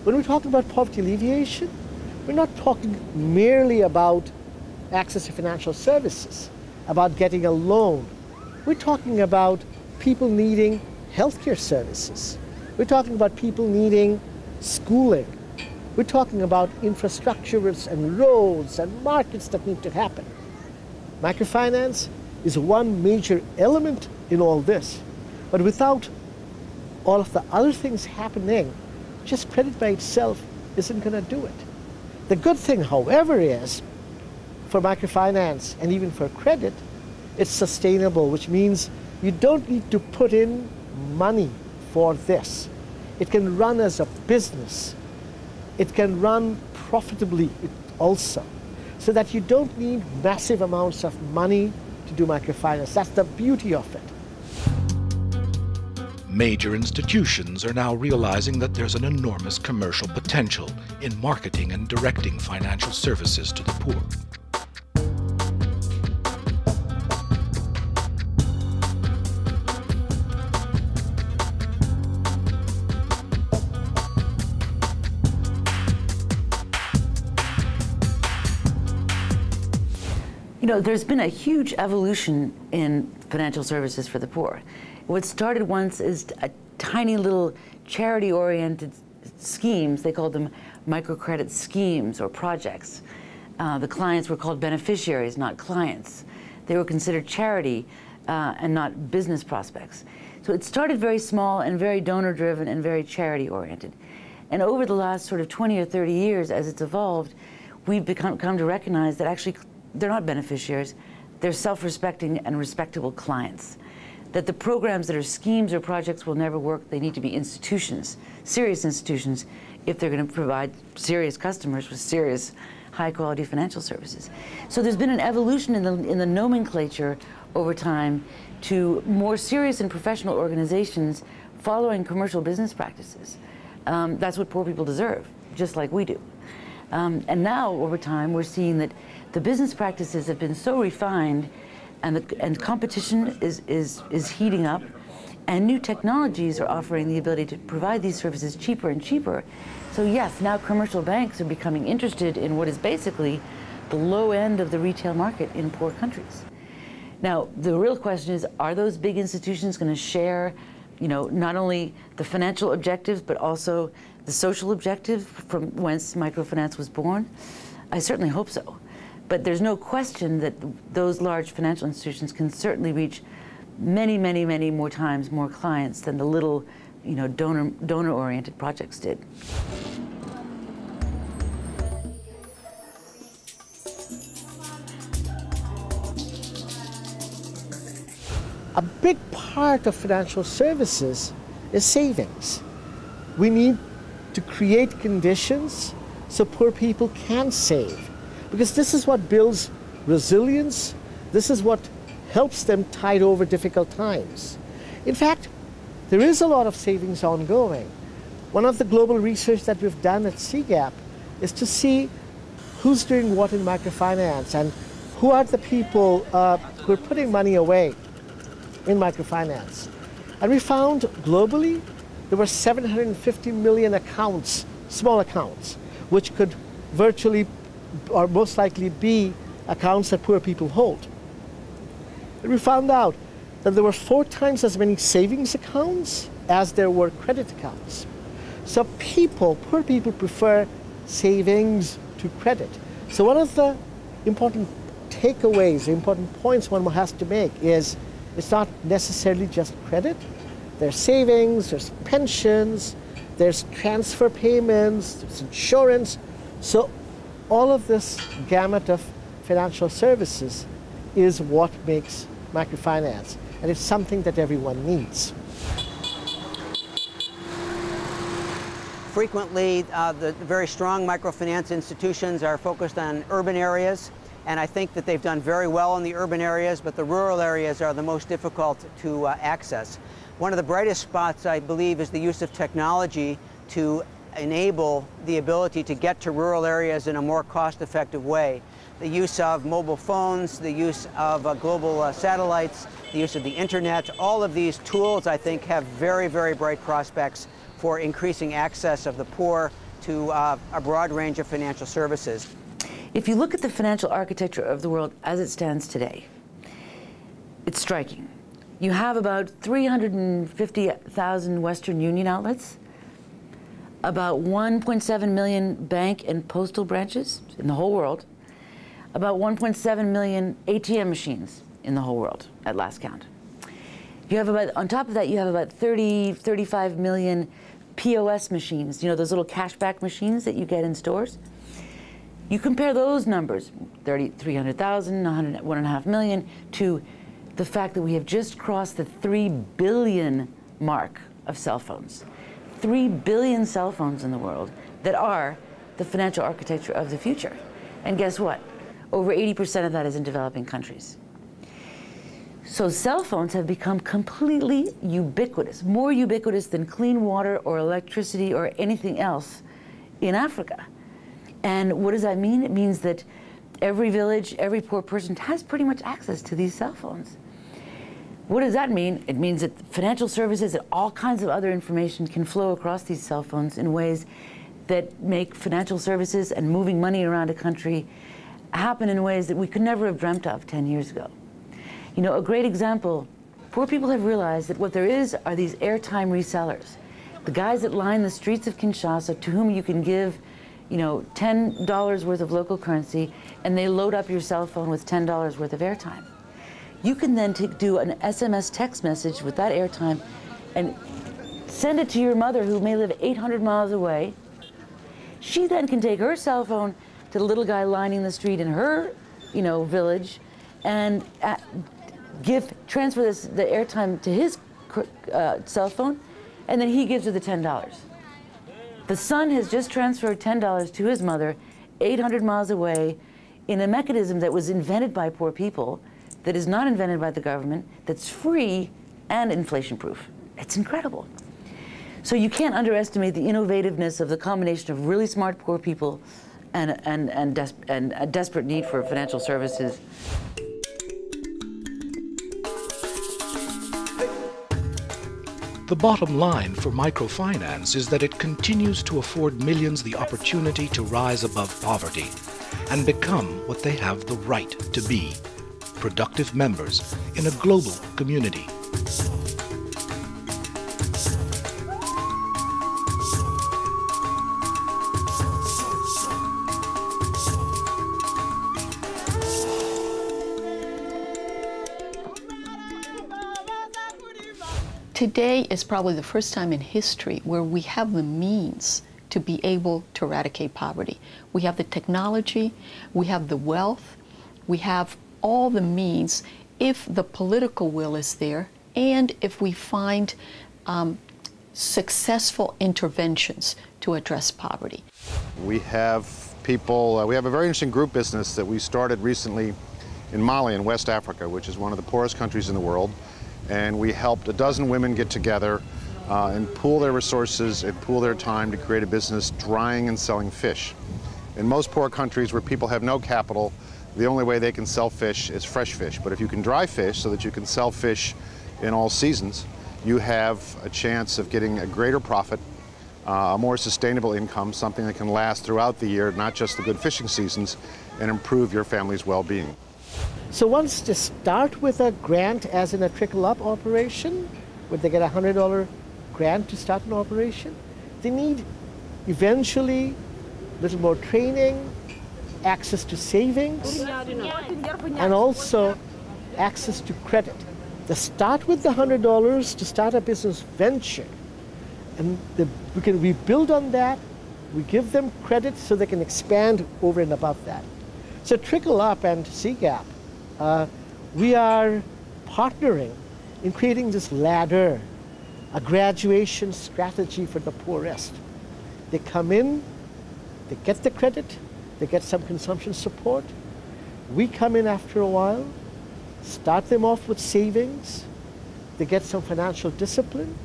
When we talk about poverty alleviation, we're not talking merely about access to financial services, about getting a loan. We're talking about people needing healthcare services. We're talking about people needing schooling. We're talking about infrastructures and roads and markets that need to happen. Microfinance is one major element in all this, but without all of the other things happening, just credit by itself isn't going to do it. The good thing, however, is for microfinance and even for credit, it's sustainable, which means you don't need to put in money for this. It can run as a business. It can run profitably also, so that you don't need massive amounts of money to do microfinance. That's the beauty of it. Major institutions are now realizing that there's an enormous commercial potential in marketing and directing financial services to the poor. You know, there's been a huge evolution in financial services for the poor. What started once as a tiny little charity-oriented schemes, they called them microcredit schemes or projects. The clients were called beneficiaries, not clients. They were considered charity and not business prospects. So it started very small and very donor-driven and very charity-oriented. And over the last sort of 20 or 30 years, as it's evolved, we've come to recognize that actually they're not beneficiaries, they're self-respecting and respectable clients. That the programs that are schemes or projects will never work. They need to be institutions, serious institutions, if they're going to provide serious customers with serious, high-quality financial services. So there's been an evolution in the nomenclature over time to more serious and professional organizations following commercial business practices. That's what poor people deserve, just like we do. And now, over time, we're seeing that the business practices have been so refined, and competition is heating up, and new technologies are offering the ability to provide these services cheaper and cheaper. So yes, now commercial banks are becoming interested in what is basically the low end of the retail market in poor countries. Now, the real question is, are those big institutions going to share, you know, not only the financial objectives, but also the social objective from whence microfinance was born? I certainly hope so. But there's no question that those large financial institutions can certainly reach many, many, many more times more clients than the little, you know, donor-oriented projects did. A big part of financial services is savings. We need to create conditions so poor people can save, because this is what builds resilience. This is what helps them tide over difficult times. In fact, there is a lot of savings ongoing. One of the global research that we've done at CGAP is to see who's doing what in microfinance and who are the people who are putting money away in microfinance. And we found globally there were 750 million accounts, small accounts, which could virtually or most likely be accounts that poor people hold. And we found out that there were 4 times as many savings accounts as there were credit accounts. So poor people prefer savings to credit. So one of the important takeaways, important points one has to make is it's not necessarily just credit. There's savings, there's pensions, there's transfer payments, there's insurance. So all of this gamut of financial services is what makes microfinance, and it's something that everyone needs. Frequently, the very strong microfinance institutions are focused on urban areas, and I think that they've done very well in the urban areas, but the rural areas are the most difficult to access. One of the brightest spots, I believe, is the use of technology to enable the ability to get to rural areas in a more cost-effective way. The use of mobile phones, the use of global satellites, the use of the internet, all of these tools, I think, have very, very bright prospects for increasing access of the poor to a broad range of financial services. If you look at the financial architecture of the world as it stands today, it's striking. You have about 350,000 Western Union outlets, about 1.7 million bank and postal branches in the whole world, about 1.7 million ATM machines in the whole world at last count. You have about, on top of that, you have about 35 million POS machines, you know, those little cashback machines that you get in stores. You compare those numbers, 300,000, 1.5 million, to the fact that we have just crossed the 3 billion mark of cell phones. 3 billion cell phones in the world that are the financial architecture of the future. And guess what? Over 80% of that is in developing countries. So cell phones have become completely ubiquitous, more ubiquitous than clean water or electricity or anything else in Africa. And what does that mean? It means that every village, every poor person has pretty much access to these cell phones. What does that mean? It means that financial services and all kinds of other information can flow across these cell phones in ways that make financial services and moving money around a country happen in ways that we could never have dreamt of 10 years ago. You know, a great example, poor people have realized that what there is are these airtime resellers. The guys that line the streets of Kinshasa to whom you can give, you know, $10 worth of local currency, and they load up your cell phone with $10 worth of airtime. You can then do an SMS text message with that airtime and send it to your mother who may live 800 miles away. She then can take her cell phone to the little guy lining the street in her, you know, village and transfer the airtime to his cell phone, and then he gives her the $10. The son has just transferred $10 to his mother 800 miles away in a mechanism that was invented by poor people, that is not invented by the government, that's free and inflation-proof. It's incredible. So you can't underestimate the innovativeness of the combination of really smart poor people and a desperate need for financial services. The bottom line for microfinance is that it continues to afford millions the opportunity to rise above poverty and become what they have the right to be, productive members in a global community. Today is probably the first time in history where we have the means to be able to eradicate poverty. We have the technology, we have the wealth, we have all the means if the political will is there and if we find successful interventions to address poverty. We have people, we have a very interesting group business that we started recently in Mali in West Africa, which is one of the poorest countries in the world. And we helped a dozen women get together and pool their resources and pool their time to create a business drying and selling fish. In most poor countries where people have no capital, the only way they can sell fish is fresh fish. But if you can dry fish so that you can sell fish in all seasons, you have a chance of getting a greater profit, a more sustainable income, something that can last throughout the year, not just the good fishing seasons, and improve your family's well-being. So once they start with a grant as in a trickle-up operation, where they get a $100 grant to start an operation, they need eventually a little more training, access to savings, and also access to credit. They start with the $100 to start a business venture, and we build on that, we give them credit so they can expand over and above that. So Trickle-Up and CGAP, we are partnering in creating this ladder, a graduation strategy for the poorest. They come in, they get the credit, they get some consumption support. We come in after a while, start them off with savings, they get some financial discipline.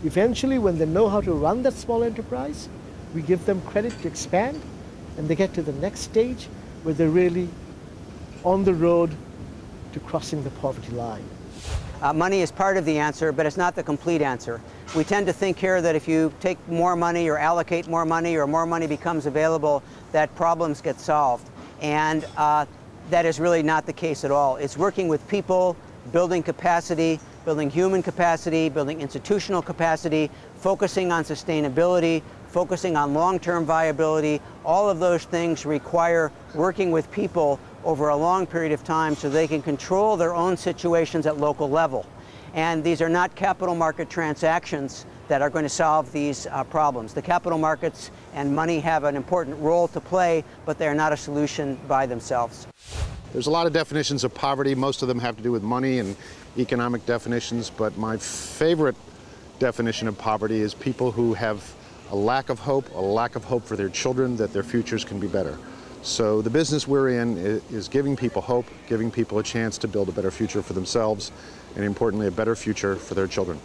Eventually, when they know how to run that small enterprise, we give them credit to expand, and they get to the next stage where they're really on the road to crossing the poverty line. Money is part of the answer, but it's not the complete answer. We tend to think here that if you take more money or allocate more money becomes available, that problems get solved. And that is really not the case at all. It's working with people, building capacity, building human capacity, building institutional capacity, focusing on sustainability, focusing on long-term viability. All of those things require working with people over a long period of time so they can control their own situations at local level. And these are not capital market transactions that are going to solve these problems. The capital markets and money have an important role to play, but they are not a solution by themselves. There's a lot of definitions of poverty. Most of them have to do with money and economic definitions, but my favorite definition of poverty is people who have a lack of hope for their children, that their futures can be better. So the business we're in is giving people hope, giving people a chance to build a better future for themselves, and importantly, a better future for their children.